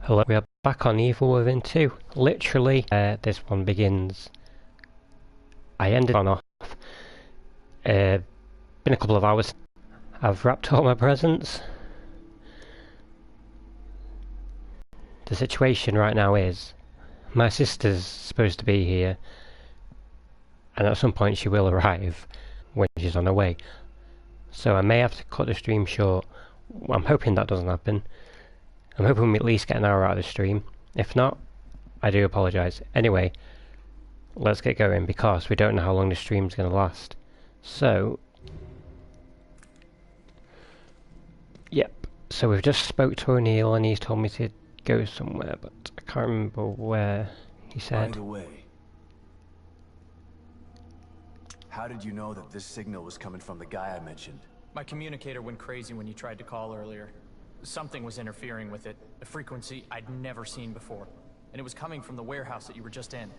Hello, we are back on Evil Within 2. Literally, this one begins. I ended on off. Been a couple of hours. I've wrapped all my presents. The situation right now is, my sister's supposed to be here, and at some point she will arrive when she's on her way. So I may have to cut the stream short. I'm hoping that doesn't happen. I'm hoping we at least get an hour out of the stream. If not, I do apologise. Anyway, let's get going because we don't know how long the stream's going to last. So, yep. So we've just spoke to O'Neill and he's told me to go somewhere, but I can't remember where he said. Find a way. How did you know that this signal was coming from the guy I mentioned? My communicator went crazy when you tried to call earlier. Something was interfering with it, a frequency I'd never seen before. And it was coming from the warehouse that you were just in.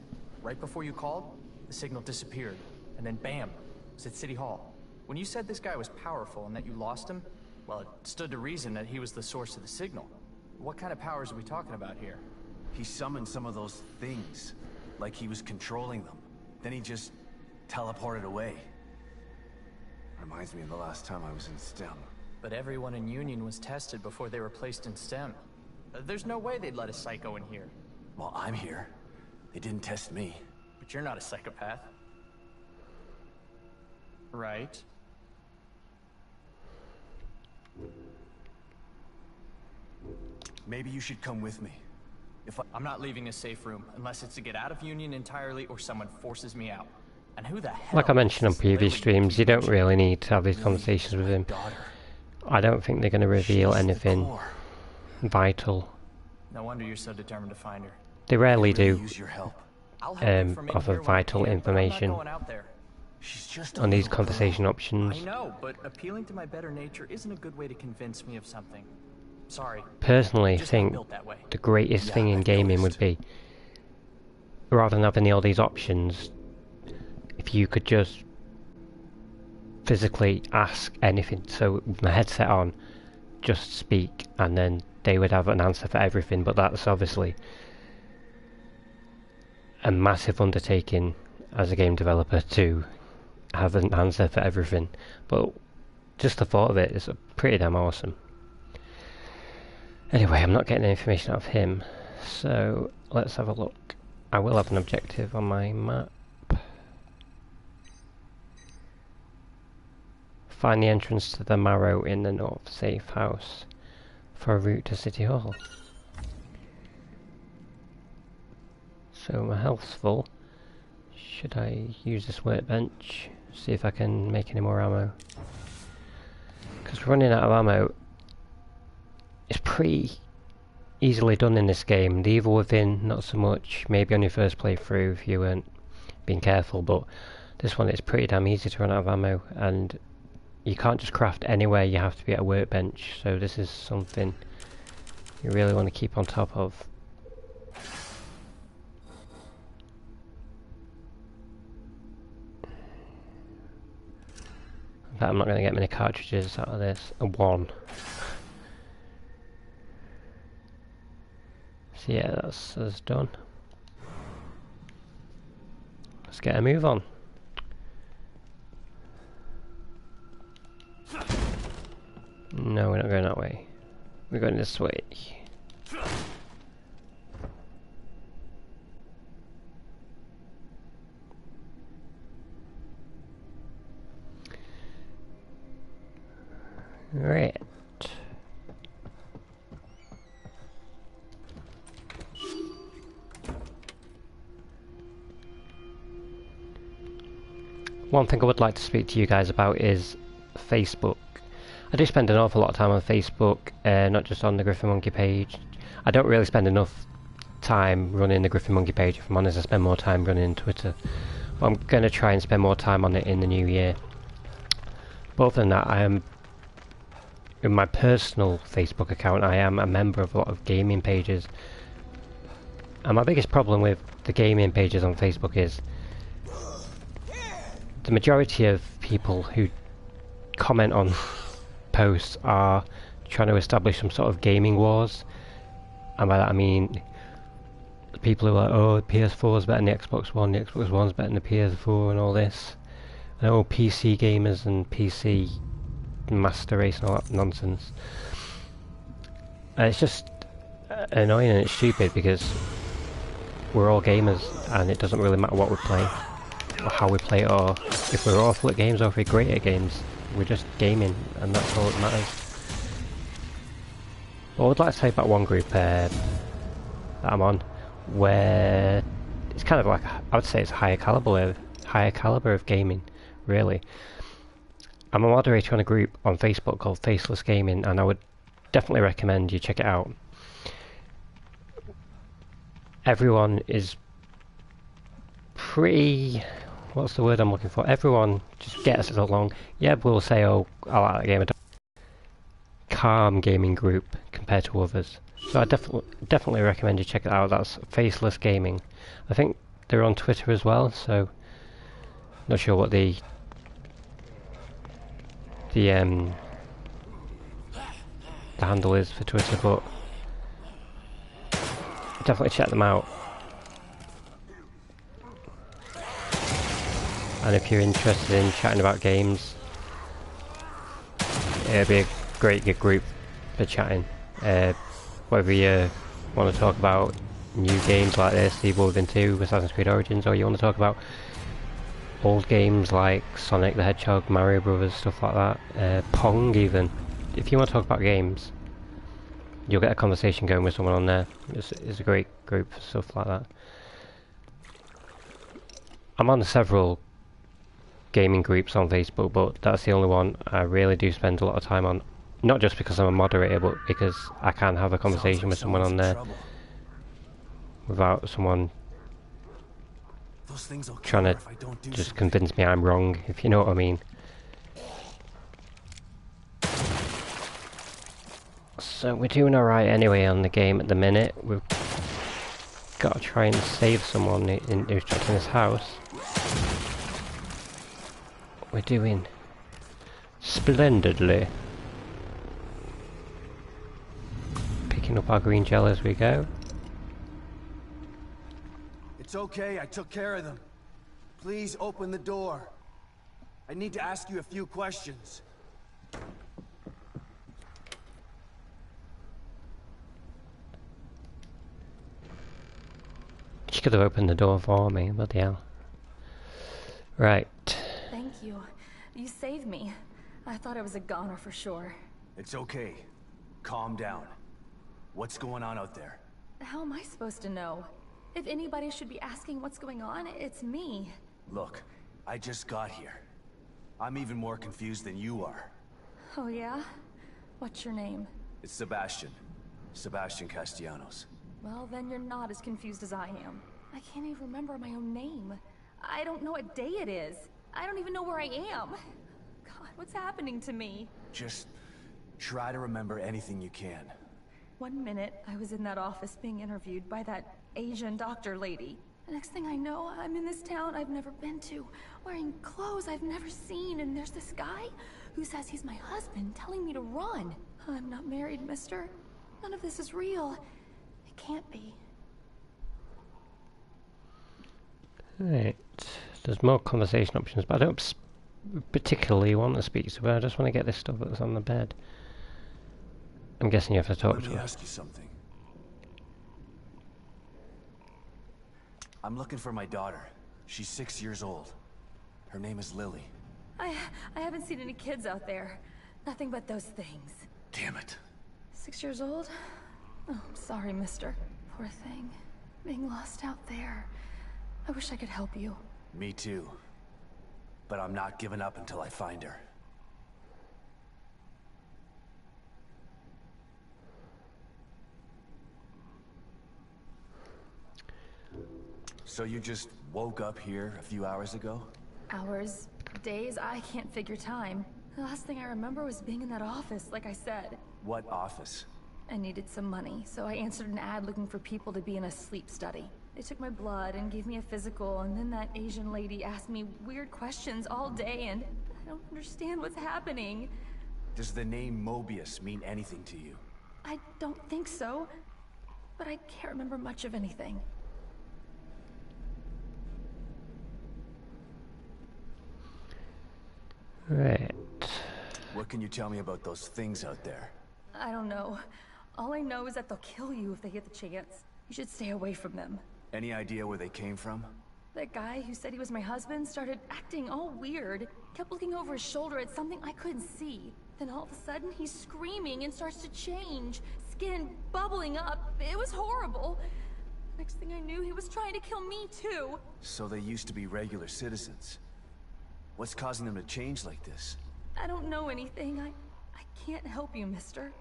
Right before you called, the signal disappeared. And then bam, it was at City Hall. When you said this guy was powerful and that you lost him, well, it stood to reason that he was the source of the signal. What kind of powers are we talking about here? He summoned some of those things, like he was controlling them. Then he just teleported away. Reminds me of the last time I was in STEM. But everyone in Union was tested before they were placed in STEM. There's no way they'd let a psycho in here. Well, I'm here. They didn't test me. But you're not a psychopath. Right? Maybe you should come with me. I'm not leaving this safe room unless it's to get out of Union entirely or someone forces me out. And who the hell? Like I mentioned on previous streams, you don't really need to have these conversations with him. I don't think they're going to reveal anything vital. No wonder you're so determined to find her. They rarely do offer vital information on these conversation options. I know, but appealing to my better nature isn't a good way to convince me of something. Sorry. Personally, I think the greatest thing in gaming would be, rather than having all these options, if you could just physically ask anything. So with my headset on, just speak, and then they would have an answer for everything. But that's obviously a massive undertaking as a game developer to have an answer for everything. But just the thought of it is pretty damn awesome. Anyway, I'm not getting any information out of him, so let's have a look. I will have an objective on my map. Find the entrance to the Marrow in the North Safe House for a route to City Hall. So my health's full. Should I use this workbench? See if I can make any more ammo. Because running out of ammo is pretty easily done in this game. The Evil Within, not so much. Maybe on your first playthrough if you weren't being careful, but this one is pretty damn easy to run out of ammo, and you can't just craft anywhere, you have to be at a workbench, so this is something you really want to keep on top of. In fact, I'm not going to get many cartridges out of this. One. So yeah, that's us done. Let's get a move on. No, we're not going that way. We're going this way. Right. One thing I would like to speak to you guys about is Facebook. I do spend an awful lot of time on Facebook, not just on the Griffin Monkey page. I don't really spend enough time running the Griffin Monkey page, if I'm honest. I spend more time running Twitter. But I'm going to try and spend more time on it in the new year. But other than that, I am, in my personal Facebook account, I am a member of a lot of gaming pages. And my biggest problem with the gaming pages on Facebook is the majority of people who comment on posts are trying to establish some sort of gaming wars, And by that I mean the people who are like, oh, the PS4 is better than the Xbox One, the Xbox One's better than the PS4 and all this. And all PC gamers and PC master race and all that nonsense. And it's just annoying and it's stupid because we're all gamers and it doesn't really matter what we play or how we play it, or if we're awful at games or if we're great at games. We're just gaming and that's all that matters. Well, I'd like to say about one group that I'm on where it's kind of like, I would say it's a higher caliber of gaming, really. I'm a moderator on a group on Facebook called Faceless Gaming, and I would definitely recommend you check it out. Everyone is pretty... what's the word I'm looking for? Everyone just gets along. Yeah, we'll say, oh, I like that game. Calm gaming group compared to others. So I definitely recommend you check it out. That's Faceless Gaming. I think they're on Twitter as well, so not sure what the handle is for Twitter, but definitely check them out. And if you're interested in chatting about games, it'll be a great good group for chatting. Whether you want to talk about new games like this, Evolving 2, Assassin's Creed Origins, or you want to talk about old games like Sonic the Hedgehog, Mario Brothers, stuff like that, Pong even. If you want to talk about games, you'll get a conversation going with someone on there. It's a great group for stuff like that. I'm on several gaming groups on Facebook, but that's the only one I really do spend a lot of time on. Not just because I'm a moderator, but because I can have a conversation with someone on there without someone trying to just convince me I'm wrong, if you know what I mean. So we're doing alright anyway on the game at the minute. We've got to try and save someone who's trapped in this house. We're doing splendidly. Picking up our green gel as we go. It's okay, I took care of them. Please open the door. I need to ask you a few questions. She could have opened the door for me, bloody hell. Right. Thank you. You saved me. I thought I was a goner for sure. It's okay. Calm down. What's going on out there? How am I supposed to know? If anybody should be asking what's going on, it's me. Look, I just got here. I'm even more confused than you are. Oh yeah? What's your name? It's Sebastian. Sebastian Castellanos. Well, then you're not as confused as I am. I can't even remember my own name. I don't know what day it is. I don't even know where I am. God, what's happening to me? Just try to remember anything you can. 1 minute, I was in that office being interviewed by that Asian doctor lady. The next thing I know, I'm in this town I've never been to, wearing clothes I've never seen, and there's this guy who says he's my husband telling me to run. I'm not married, mister. None of this is real. It can't be. Right. There's more conversation options, but I don't particularly want to speak to her. I just want to get this stuff that's on the bed. I'm guessing you have to talk to her. Let me ask you something. I'm looking for my daughter. She's 6 years old. Her name is Lily. I haven't seen any kids out there. Nothing but those things. Damn it. 6 years old? Oh, I'm sorry, mister. Poor thing. Being lost out there. I wish I could help you. Me too. But I'm not giving up until I find her. So you just woke up here a few hours ago? Hours, days, I can't figure time. The last thing I remember was being in that office, like I said. What office? I needed some money, so I answered an ad looking for people to be in a sleep study. They took my blood and gave me a physical, and then that Asian lady asked me weird questions all day, and I don't understand what's happening. Does the name Mobius mean anything to you? I don't think so. but I can't remember much of anything. Right. What can you tell me about those things out there? I don't know. All I know is that they'll kill you if they get the chance. You should stay away from them. Any idea where they came from? That guy who said he was my husband started acting all weird. Kept looking over his shoulder at something I couldn't see. Then all of a sudden, he's screaming and starts to change. Skin bubbling up. It was horrible. Next thing I knew, he was trying to kill me too. So they used to be regular citizens. What's causing them to change like this? I don't know anything. I can't help you, mister.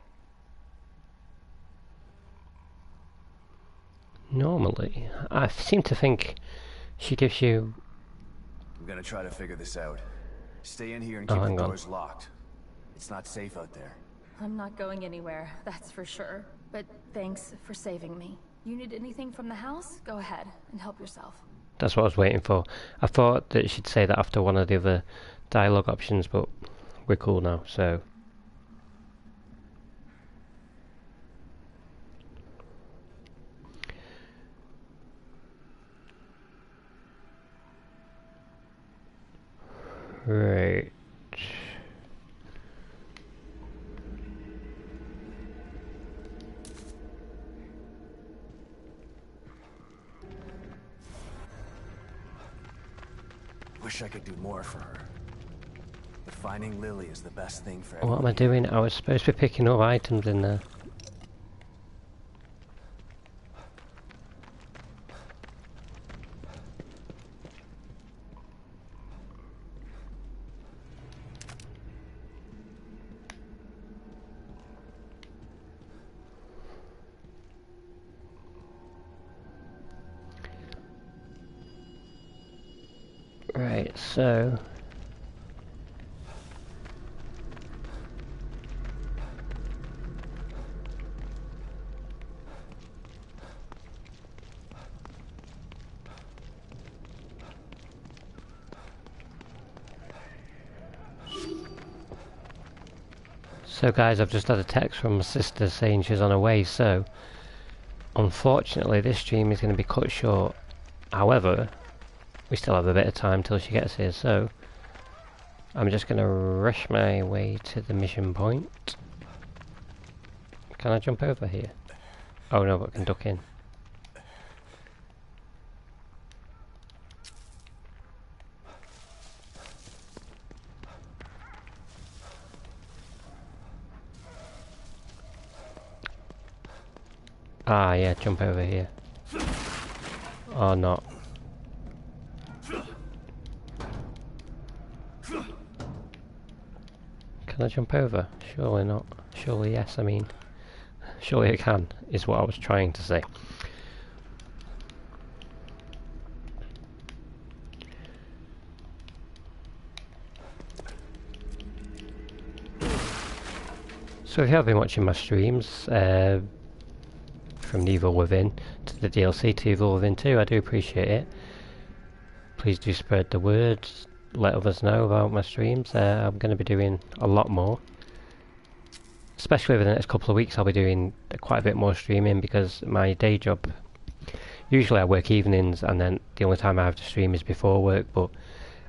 Normally, I seem to think she gives you... I'm gonna try to figure this out. Stay in here and keep the doors locked. It's not safe out there. I'm not going anywhere, that's for sure. But thanks for saving me. You need anything from the house? Go ahead and help yourself. That's what I was waiting for. I thought that she'd say that after one of the other dialogue options, but we're cool now, so... Right. Wish I could do more for her. But finding Lily is the best thing for What am everyone. I doing? I was supposed to be picking up items in there. Right, so... So guys, I've just had a text from my sister saying she's on her way, so... Unfortunately, this stream is going to be cut short. However, we still have a bit of time till she gets here, so... I'm just going to rush my way to the mission point. Can I jump over here? Oh no, but I can duck in. Ah, yeah, jump over here. Or not. Can I jump over? Surely not. Surely yes, I mean. Surely I can, is what I was trying to say. So if you have been watching my streams, from The Evil Within to the DLC to Evil Within 2, I do appreciate it. Please do spread the word, let others know about my streams. I'm going to be doing a lot more. Especially over the next couple of weeks I'll be doing quite a bit more streaming because my day job, usually I work evenings and then the only time I have to stream is before work, but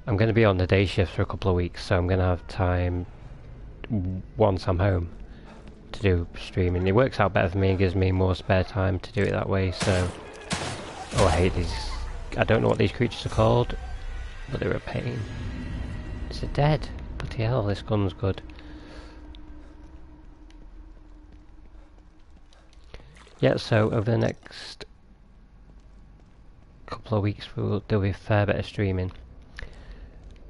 I'm going to be on the day shift for a couple of weeks, so I'm going to have time once I'm home to do streaming. It works out better for me and gives me more spare time to do it that way, so... Oh, I hate these. I don't know what these creatures are called, but they're a pain. Is it dead? Bloody hell, this gun's good. Yeah, so over the next couple of weeks there'll be a fair bit of streaming.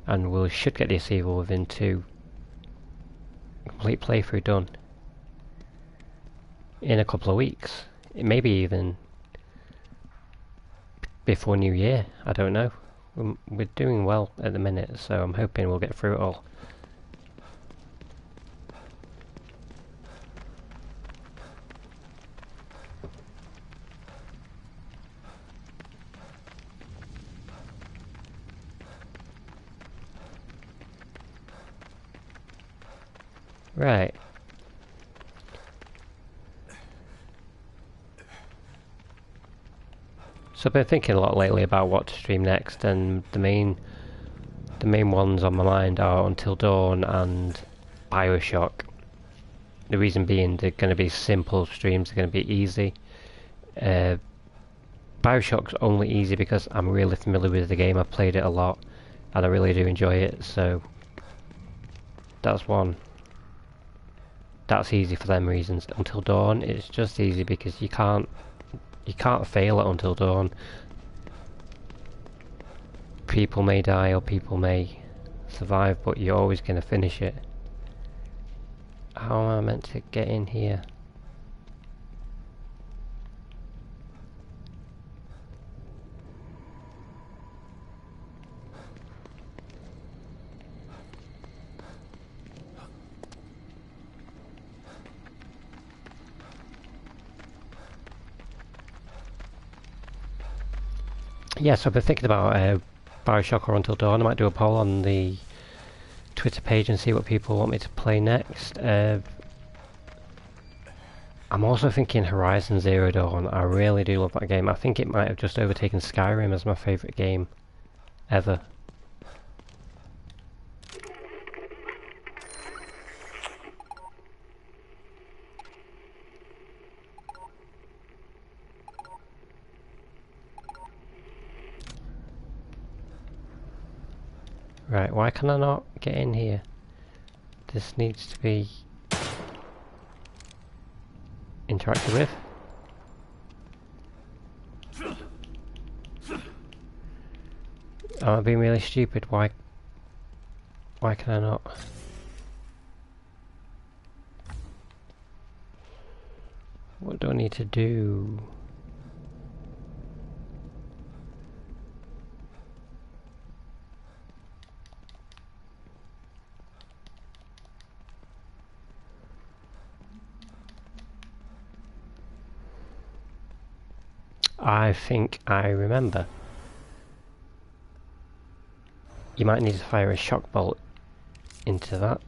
And we should get this Evil Within 2 complete playthrough done in a couple of weeks. Maybe even before New Year, I don't know. We're doing well at the minute, so I'm hoping we'll get through it all. Right. So I've been thinking a lot lately about what to stream next, and the main ones on my mind are Until Dawn and Bioshock. The reason being they're going to be simple streams, they're going to be easy. Bioshock's only easy because I'm really familiar with the game, I've played it a lot, and I really do enjoy it, so that's one. That's easy for them reasons. Until Dawn, it's just easy because you can't fail at Until Dawn. People may die or people may survive, but you're always going to finish it. How am I meant to get in here? Yeah, so I've been thinking about Bioshock or Until Dawn. I might do a poll on the Twitter page and see what people want me to play next. I'm also thinking Horizon Zero Dawn. I really do love that game. I think it might have just overtaken Skyrim as my favourite game ever. Right, why can I not get in here? This needs to be interacted with. Am I being really stupid? Why can I not? What do I need to do? I think I remember. You might need to fire a shock bolt into that.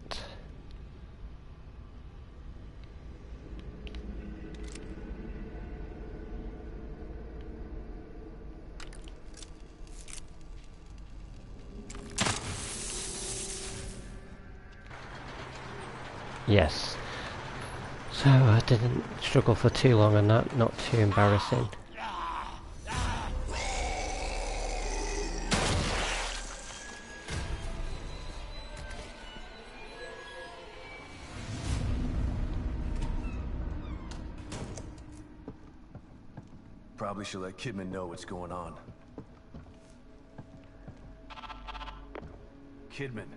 Yes. So I didn't struggle for too long on that, not too embarrassing. Probably should let Kidman know what's going on. Kidman,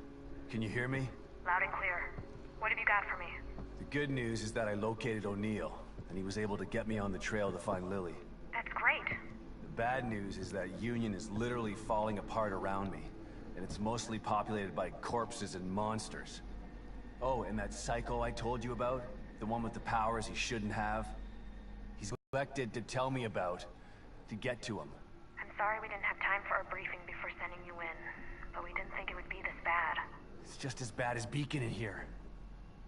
can you hear me? Loud and clear. What have you got for me? The good news is that I located O'Neill, and he was able to get me on the trail to find Lily. That's great. The bad news is that Union is literally falling apart around me, and it's mostly populated by corpses and monsters. Oh, and that psycho I told you about, the one with the powers he shouldn't have, he's elected to tell me about, to get to him. I'm sorry we didn't have time for a briefing before sending you in, but we didn't think it would be this bad. It's just as bad as Beacon in here.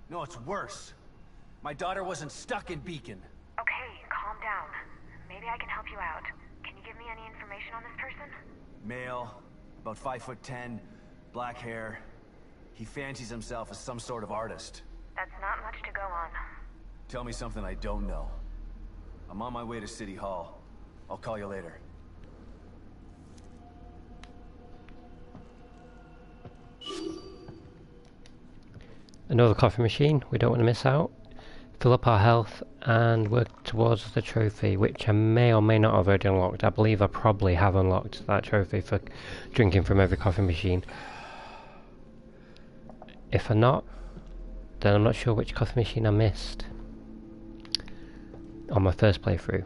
No, it's worse. My daughter wasn't stuck in Beacon. Okay, calm down. Maybe I can help you out. Can you give me any information on this person? Male, about 5'10", black hair. He fancies himself as some sort of artist. That's not much to go on. Tell me something I don't know. I'm on my way to City Hall. I'll call you later. Another coffee machine, we don't want to miss out. Fill up our health and work towards the trophy, which I may or may not have already unlocked. I believe I probably have unlocked that trophy for drinking from every coffee machine. If I'm not, then I'm not sure which coffee machine I missed on my first playthrough.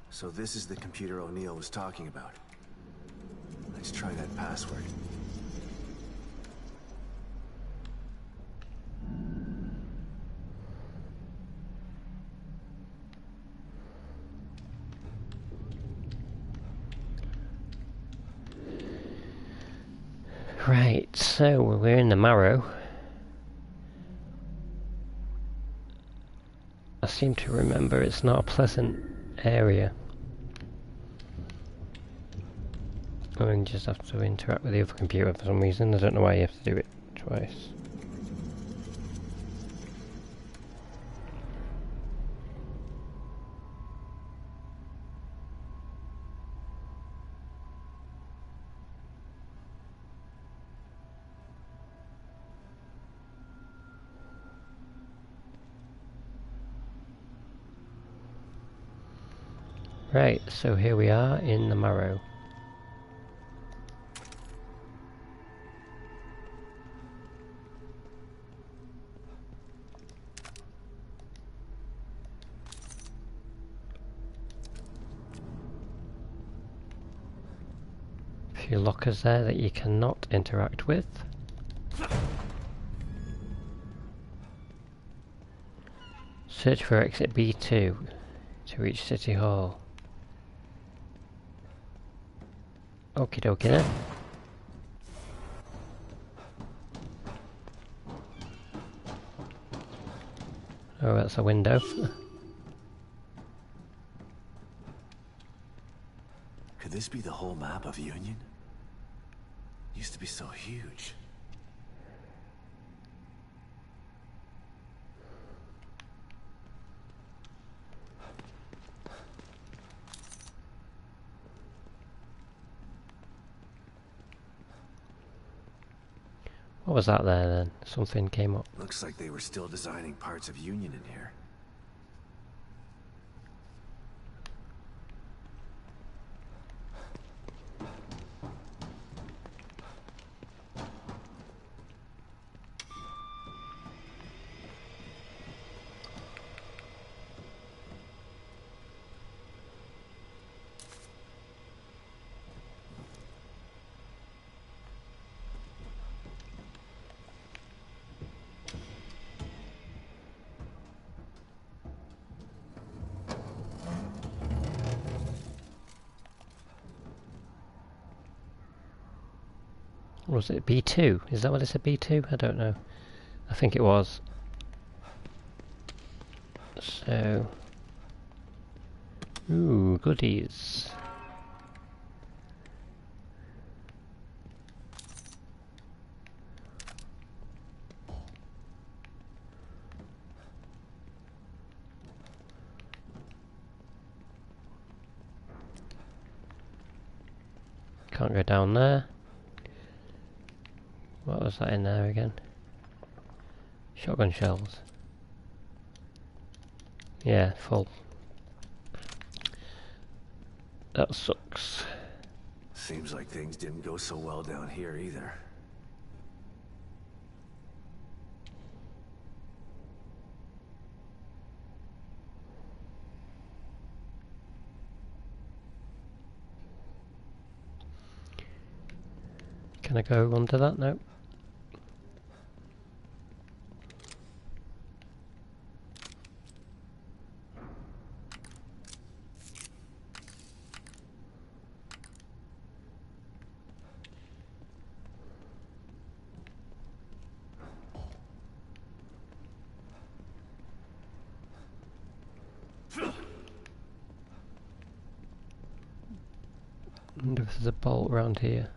So this is the computer O'Neill was talking about. Let's try that password. Right, so we're in the Marrow. I seem to remember it's not a pleasant area. And just have to interact with the other computer for some reason. I don't know why you have to do it twice. Right, so here we are in the Marrow. A few lockers there that you cannot interact with. Search for exit B2 to reach City Hall. Okie dokie then. Oh, that's a window. Could this be the whole map of Union? Used to be so huge. What was that there then? Something came up. Looks like they were still designing parts of Union in here. Was it B2? Is that what it said, B2? I don't know. I think it was. So... Ooh, goodies. Can't go down there. What was that in there again? Shotgun shells. Yeah, full. That sucks. Seems like things didn't go so well down here either. Can I go under that? No. I wonder if there's a bolt around here.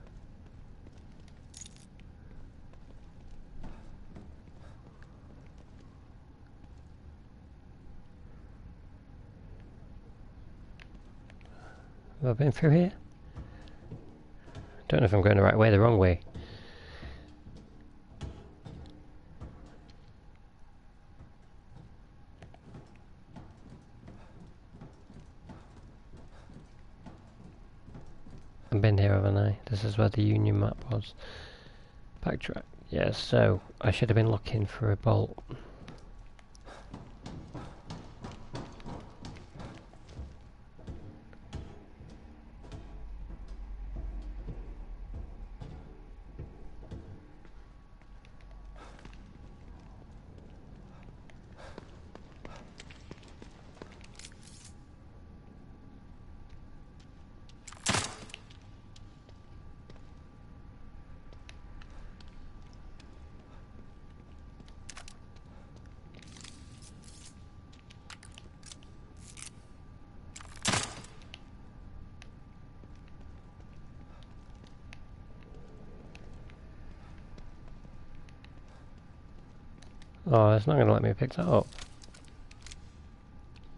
Have I been through here? Don't know if I'm going the right way or the wrong way. I've been here, haven't I? This is where the Union map was. Backtrack. Yeah, so I should have been looking for a bolt. Oh, it's not going to let me pick that up.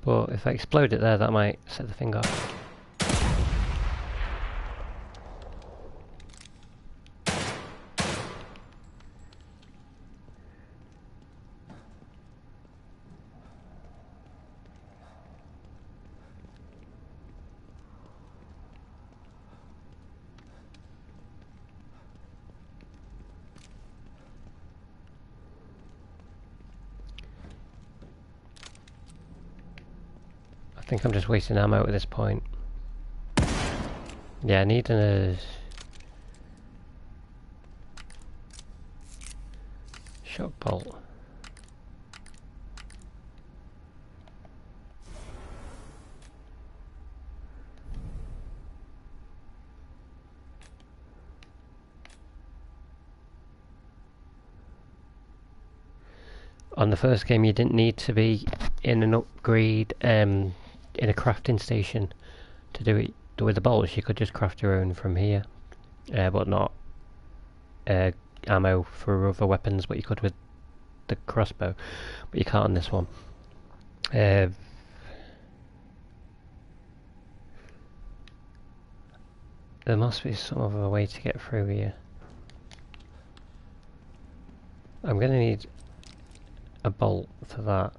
But if I explode it there, that might set the thing off. I think I'm just wasting ammo at this point. Yeah, I need a shock bolt. On the first game you didn't need to be in an upgrade in a crafting station to do it with the bolts. You could just craft your own from here, but not ammo for other weapons, but you could with the crossbow, but you can't on this one. There must be some other way to get through here. I'm gonna need a bolt for that.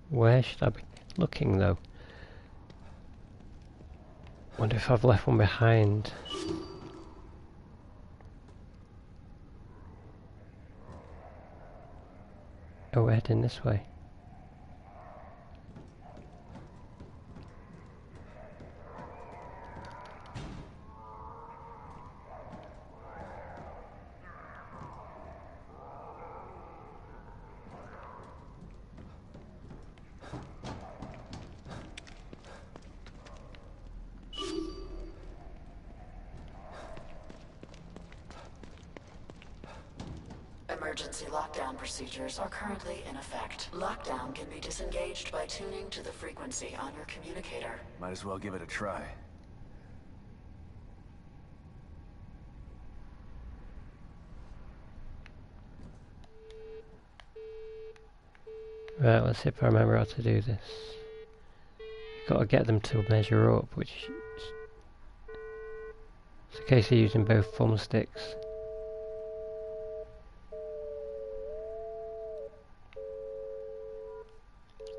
Where should I be looking though? Wonder if I've left one behind. Oh, we're heading this way. Emergency lockdown procedures are currently in effect. Lockdown can be disengaged by tuning to the frequency on your communicator. Might as well give it a try. Right, let's see if I remember how to do this. You've got to get them to measure up, which is a case of using both thumbsticks.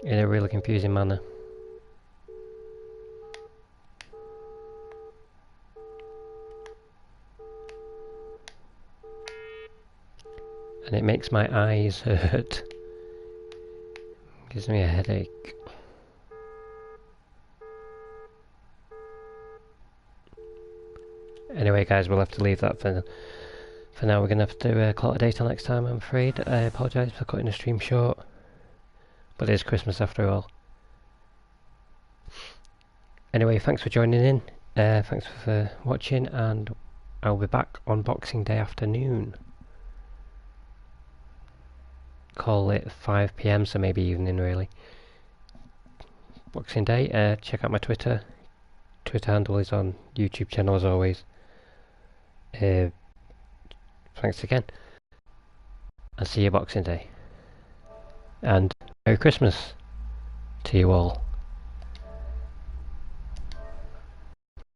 In a really confusing manner. And it makes my eyes hurt. Gives me a headache. Anyway guys, we'll have to leave that for now. We're going to have to call it a day till next time, I'm afraid. I apologise for cutting the stream short. But it is Christmas after all. Anyway, thanks for joining in. Thanks for watching, and I'll be back on Boxing Day afternoon. Call it 5 PM, so maybe evening really. Boxing Day. Check out my Twitter. Twitter handle is on YouTube channel as always. Thanks again. I'll see you Boxing Day. And Merry Christmas to you all.